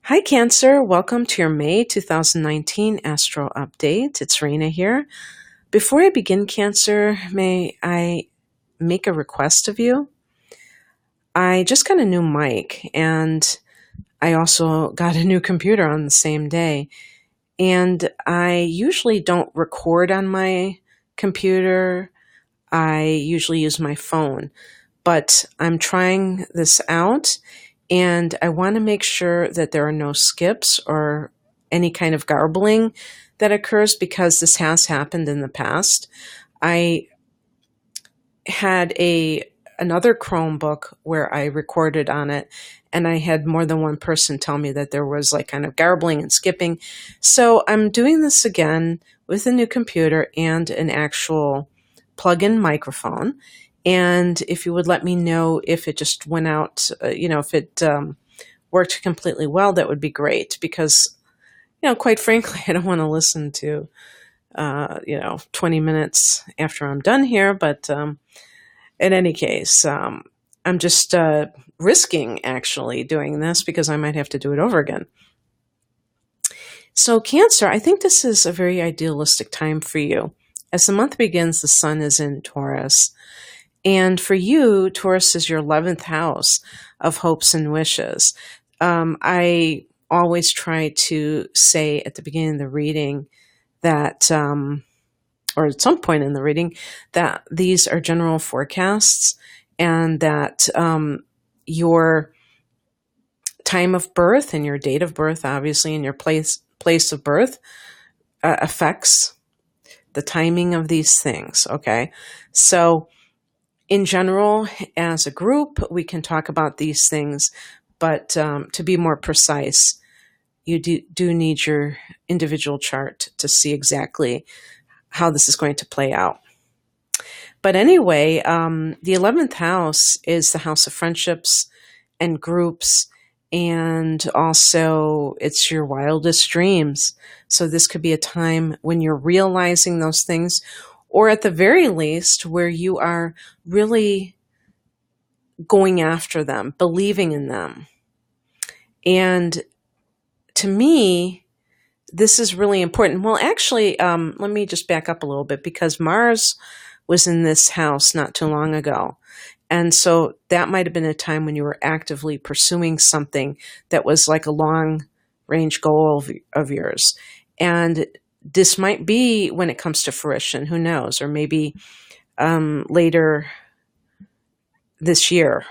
Hi, Cancer. Welcome to your May 2019 Astro Update. It's Raina here. Before I begin, Cancer, may I make a request of you? I just got a new mic and I also got a new computer on the same day. And I usually don't record on my computer. I usually use my phone. But I'm trying this out and I want to make sure that there are no skips or any kind of garbling that occurs because this has happened in the past. I had another Chromebook where I recorded on it and I had more than one person tell me that there was like kind of garbling and skipping. So I'm doing this again with a new computer and an actual plug-in microphone. And if you would let me know if it just went out, if it worked completely well, that would be great because, quite frankly, I don't want to listen to, 20 minutes after I'm done here. But in any case, I'm just risking actually doing this because I might have to do it over again. So Cancer, I think this is a very idealistic time for you. As the month begins, the sun is in Taurus. And for you, Taurus is your 11th house of hopes and wishes. I always try to say at the beginning of the reading that, or at some point in the reading, that these are general forecasts and that your time of birth and your date of birth, obviously, and your place of birth affects the timing of these things, okay? So in general, as a group, we can talk about these things, but to be more precise, you do need your individual chart to see exactly how this is going to play out. But anyway, the 11th house is the house of friendships and groups, and also it's your wildest dreams. So this could be a time when you're realizing those things, or at the very least, where you are really going after them, believing in them. And to me, this is really important. Well, actually, let me just back up a little bit because Mars was in this house not too long ago. And so that might have been a time when you were actively pursuing something that was like a long-range goal of yours. And this might be when it comes to fruition, who knows, or maybe later this year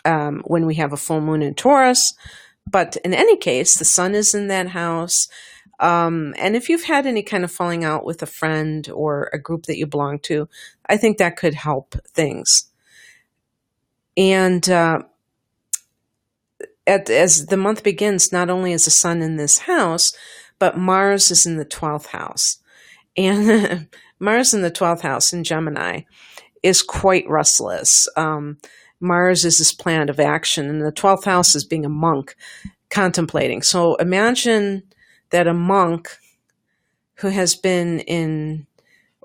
when we have a full moon in Taurus. But in any case, the sun is in that house. And if you've had any kind of falling out with a friend or a group that you belong to, I think that could help things. And as the month begins, not only is the sun in this house, but Mars is in the 12th house. And Mars in the 12th house in Gemini is quite restless. Mars is this planet of action, and the 12th house is being a monk contemplating. So imagine that a monk who has been in,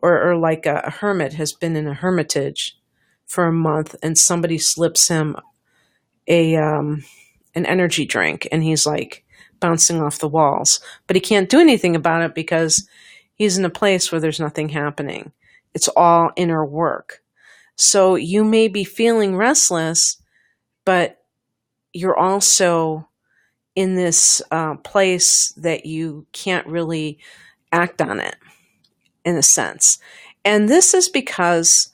or like a hermit has been in a hermitage for a month, and somebody slips him an energy drink, and he's like bouncing off the walls. But he can't do anything about it because he's in a place where there's nothing happening. It's all inner work. So you may be feeling restless, but you're also in this place that you can't really act on it, in a sense. And this is because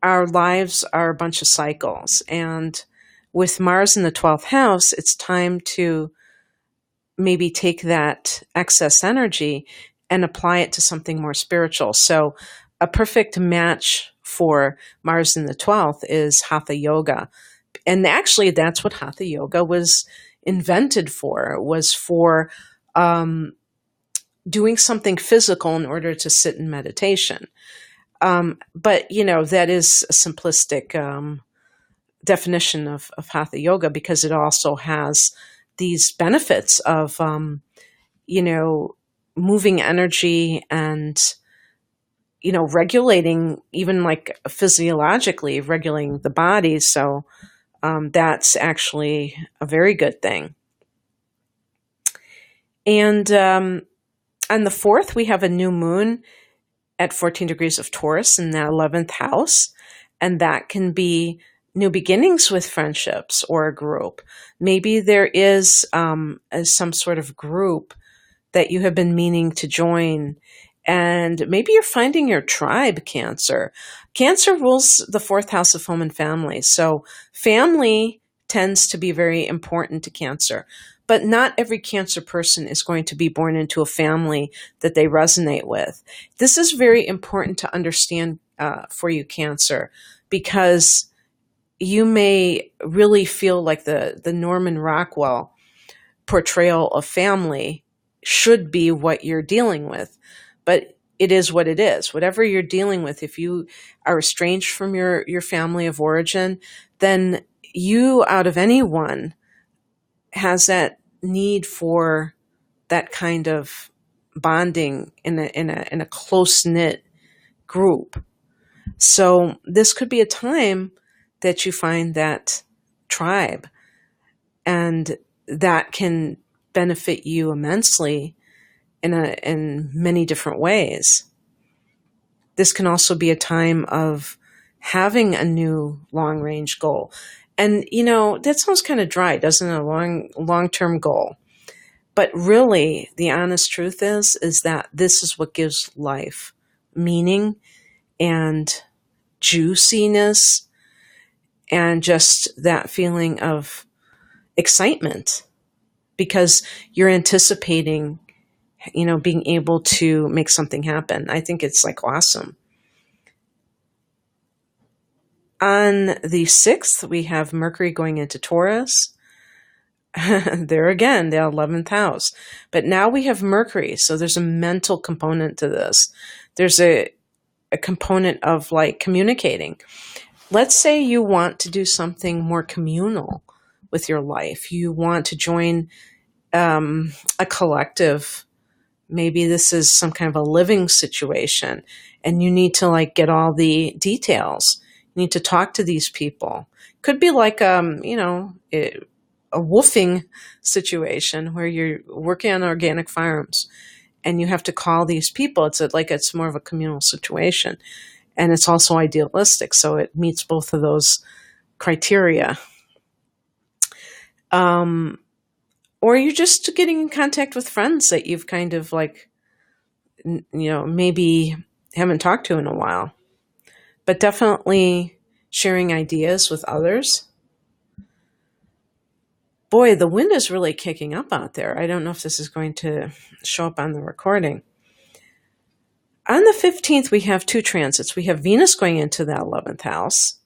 our lives are a bunch of cycles. And with Mars in the 12th house, it's time to maybe take that excess energy and apply it to something more spiritual. So a perfect match for Mars in the 12th is Hatha Yoga. And actually, that's what Hatha Yoga was invented for. It was for doing something physical in order to sit in meditation. But, that is a simplistic definition of Hatha Yoga because it also has these benefits of, moving energy and, regulating, even like physiologically regulating the body. So that's actually a very good thing. And on the 4th, we have a new moon at 14 degrees of Taurus in the 11th house. And that can be new beginnings with friendships or a group. Maybe there is some sort of group that you have been meaning to join. And maybe you're finding your tribe, Cancer. Cancer rules the 4th house of home and family. So family tends to be very important to Cancer. But not every Cancer person is going to be born into a family that they resonate with. This is very important to understand for you, Cancer, because you may really feel like the Norman Rockwell portrayal of family should be what you're dealing with. But it is what it is. Whatever you're dealing with, if you are estranged from your family of origin, then you, out of anyone, has that need for that kind of bonding in a close-knit group. So this could be a time that you find that tribe, and that can benefit you immensely in many different ways. This can also be a time of having a new long-range goal. And, that sounds kind of dry, doesn't it? A long-term goal. But really, the honest truth is that this is what gives life meaning and juiciness and just that feeling of excitement, because you're anticipating, being able to make something happen. I think it's like awesome. On the 6th, we have Mercury going into Taurus. There again, the 11th house. But now we have Mercury, so there's a mental component to this. There's a component of like communicating. Let's say you want to do something more communal with your life. You want to join a collective. Maybe this is some kind of a living situation, and you need to like get all the details. You need to talk to these people. Could be like, a woofing situation where you're working on organic farms and you have to call these people. It's more of a communal situation, and it's also idealistic. So it meets both of those criteria. Or you're just getting in contact with friends that you've kind of like, maybe haven't talked to in a while, but definitely sharing ideas with others. Boy, the wind is really kicking up out there. I don't know if this is going to show up on the recording. On the 15th, we have 2 transits. We have Venus going into the 11th house,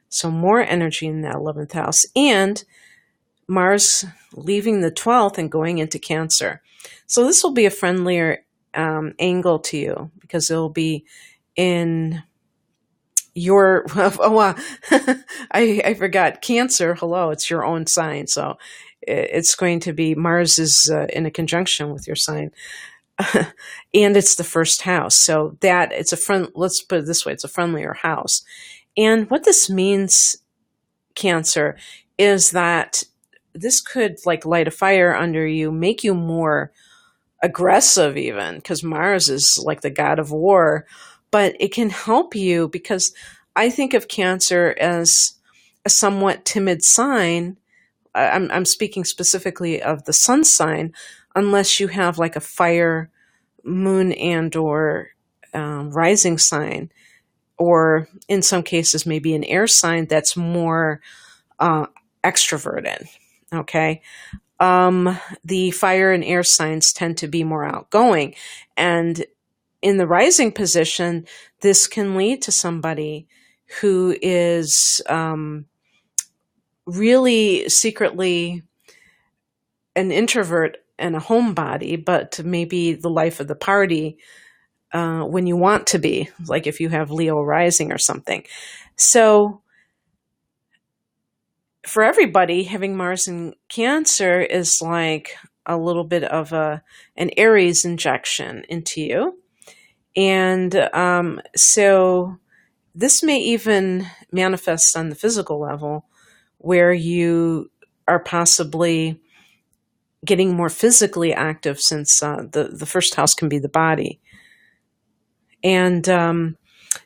so more energy in the 11th house, and Mars leaving the 12th and going into Cancer. So this will be a friendlier angle to you, because it'll be in your, I forgot, Cancer, hello, it's your own sign. So it's going to be, Mars is in a conjunction with your sign. And it's the 1st house. So that it's let's put it this way, it's a friendlier house. And what this means, Cancer, is that this could like light a fire under you, make you more aggressive even, because Mars is like the god of war. But it can help you, because I think of Cancer as a somewhat timid sign. I'm speaking specifically of the sun sign, unless you have like a fire, moon, and or rising sign, or in some cases maybe an air sign that's more extroverted. Okay. The fire and air signs tend to be more outgoing, and in the rising position, this can lead to somebody who is really secretly an introvert and a homebody, but maybe the life of the party when you want to be, like if you have Leo rising or something. So for everybody, having Mars in Cancer is like a little bit of an Aries injection into you. And so this may even manifest on the physical level, where you are possibly getting more physically active, since the first house can be the body. And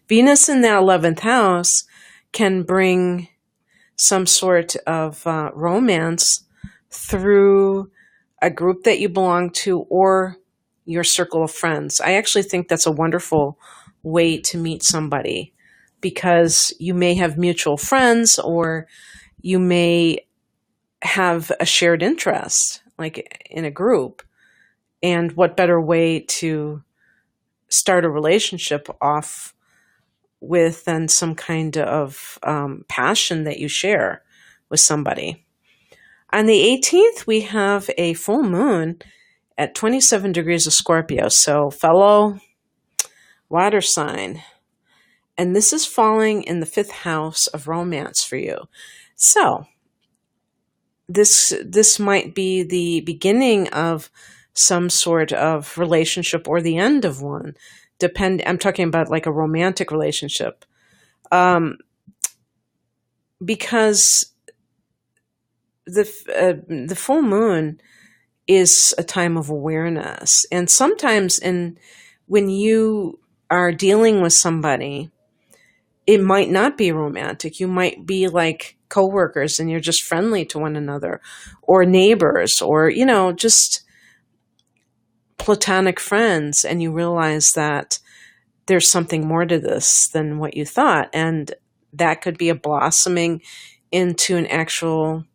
Venus in that 11th house can bring some sort of romance through a group that you belong to or your circle of friends. I actually think that's a wonderful way to meet somebody, because you may have mutual friends, or you may have a shared interest, like in a group. And what better way to start a relationship off with than some kind of passion that you share with somebody. On the 18th, we have a full moon at 27 degrees of Scorpio. So fellow water sign. And this is falling in the 5th house of romance for you. So this might be the beginning of some sort of relationship or the end of one. I'm talking about like a romantic relationship. Because the full moon is a time of awareness. And sometimes when you are dealing with somebody, it might not be romantic. You might be like coworkers and you're just friendly to one another, or neighbors, or, just platonic friends. And you realize that there's something more to this than what you thought. And that could be a blossoming into an actual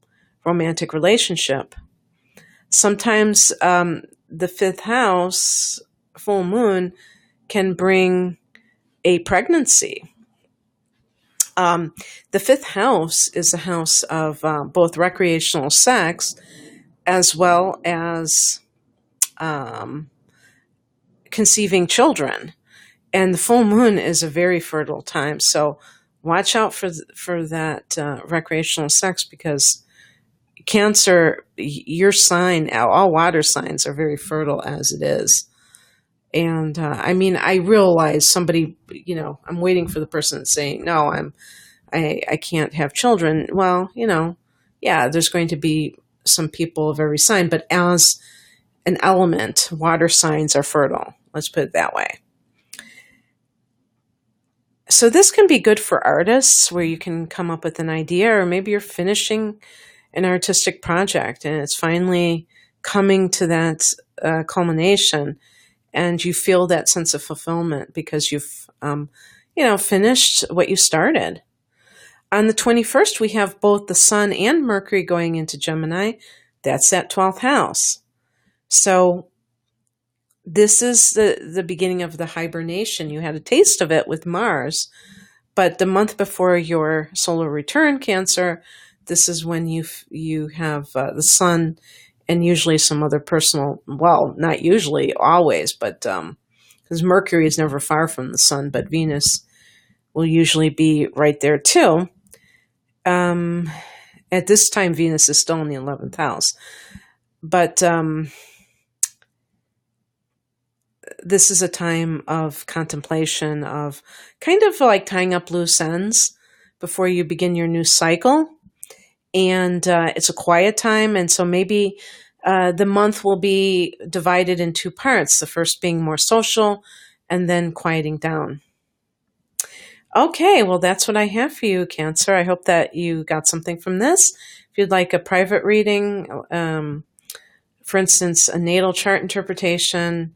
romantic relationship. Sometimes the 5th house, full moon, can bring a pregnancy. The 5th house is a house of both recreational sex as well as conceiving children. And the full moon is a very fertile time. So watch out for that recreational sex, because Cancer, your sign, all water signs are very fertile as it is. And I realize somebody, I'm waiting for the person that's saying, no, I can't have children. Well, yeah, there's going to be some people of every sign, but as an element, water signs are fertile. Let's put it that way. So this can be good for artists, where you can come up with an idea, or maybe you're finishing an artistic project and it's finally coming to that culmination, and you feel that sense of fulfillment because you've finished what you started. On the 21st, we have both the Sun and Mercury going into Gemini. That's that 12th house. So this is the beginning of the hibernation. You had a taste of it with Mars, but the month before your solar return, Cancer, this is when you have the Sun and usually some other personal, well, not usually, always, but because Mercury is never far from the Sun, but Venus will usually be right there too. At this time, Venus is still in the 11th house. But this is a time of contemplation, of kind of like tying up loose ends before you begin your new cycle. And it's a quiet time. And so maybe the month will be divided in 2 parts, the first being more social and then quieting down. Okay, well, that's what I have for you, Cancer. I hope that you got something from this. If you'd like a private reading, for instance, a natal chart interpretation,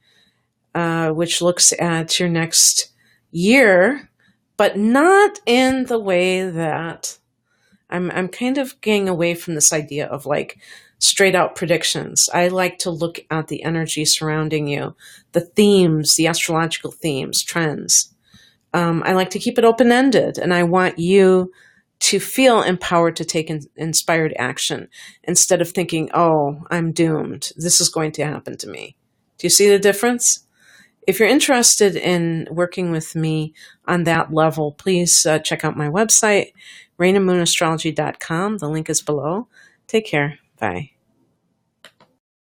which looks at your next year, but not in the way that I'm kind of getting away from this idea of like straight out predictions. I like to look at the energy surrounding you, the themes, the astrological themes, trends. I like to keep it open-ended, and I want you to feel empowered to take inspired action instead of thinking, oh, I'm doomed. This is going to happen to me. Do you see the difference? If you're interested in working with me on that level, please check out my website, rainandmoonastrology.com. The link is below. Take care. Bye.